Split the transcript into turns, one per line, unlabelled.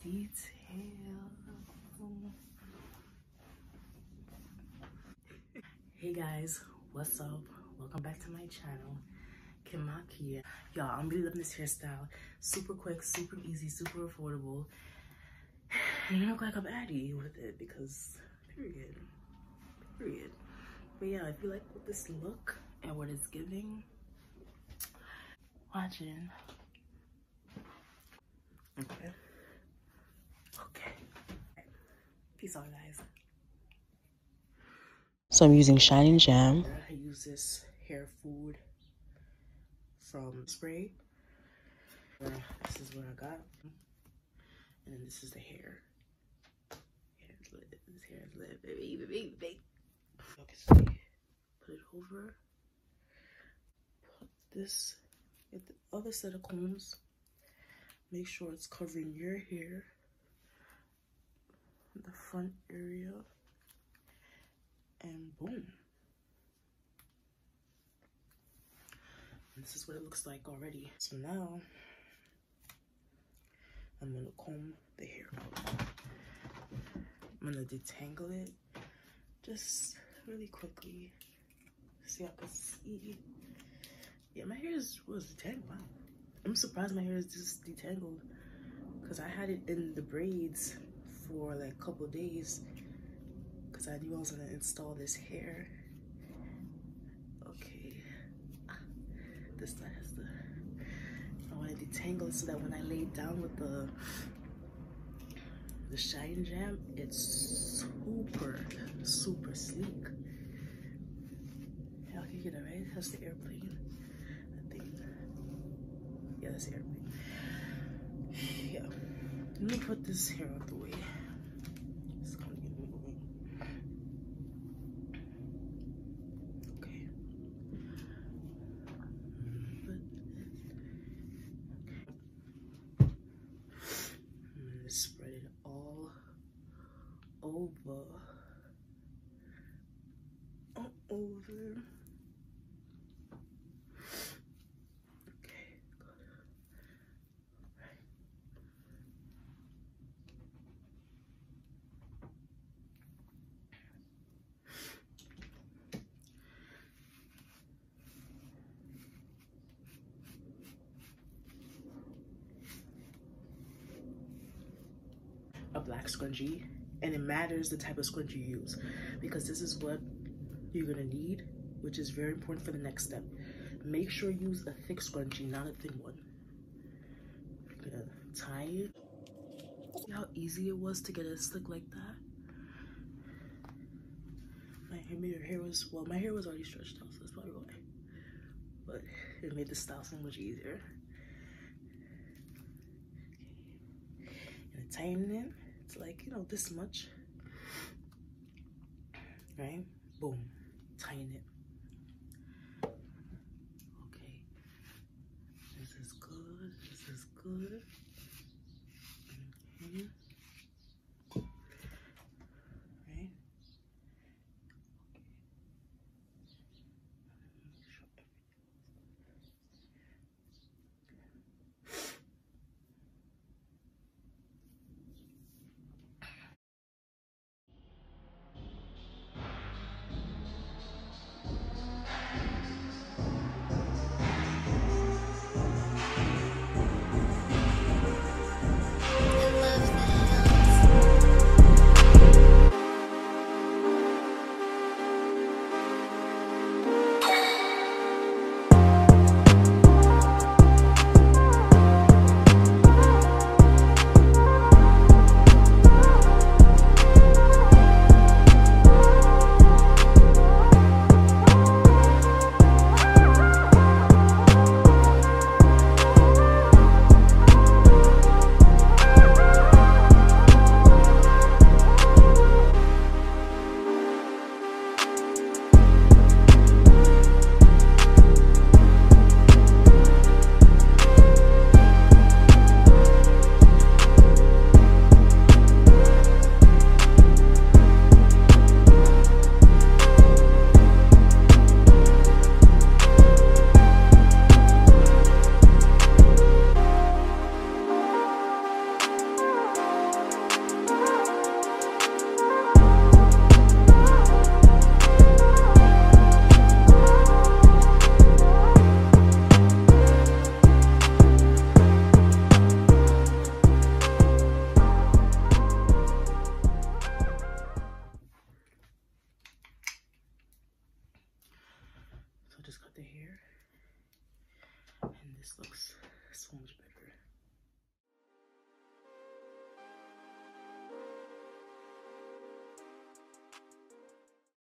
Detail. Hey guys, what's up? Welcome back to my channel, Kimaki. Y'all, I'm really loving this hairstyle. Super quick, super easy, super affordable. And you look like a baddie with it because, period. But yeah, if you like this look and what it's giving, watching. Okay. Peace out, guys. So I'm using Shine and Jam. I use this hair food from Spray. This is what I got. And then this is the hair. Hair's lit. This hair is lit, baby. You can see. Put it over. Put this at the other set of combs. Make sure it's covering your hair. The front area. And boom. And this is what it looks like already. So now I'm gonna comb the hair out. I'm gonna detangle it just really quickly. See, I can see. Yeah, my hair was detangled. Wow. I'm surprised my hair is just detangled because I had it in the braids for like a couple days because I knew I was gonna install this hair. Okay, this side has the, I want to detangle it so that when I lay it down with the Shine Jam, it's super sleek. Y'all can get it, right? That's the airplane, I think. Yeah, that's the airplane. Yeah, let me put this hair out the way. It's gonna get moving. Okay. I'm gonna spread it all over. Okay, good. Right. A black scrunchie, and it matters the type of scrunchie you use because this is what you're gonna need, which is very important for the next step. Make sure you use a thick scrunchie, not a thin one. I'm gonna tie it. See how easy it was to get it slick like that? My hair was already stretched out, so that's probably why. But it made the style so much easier. Okay. And tighten it. It's like, you know, this much. Right? Boom. Tighten it. Okay. This is good. This is good. Okay. Right? this looks so much better.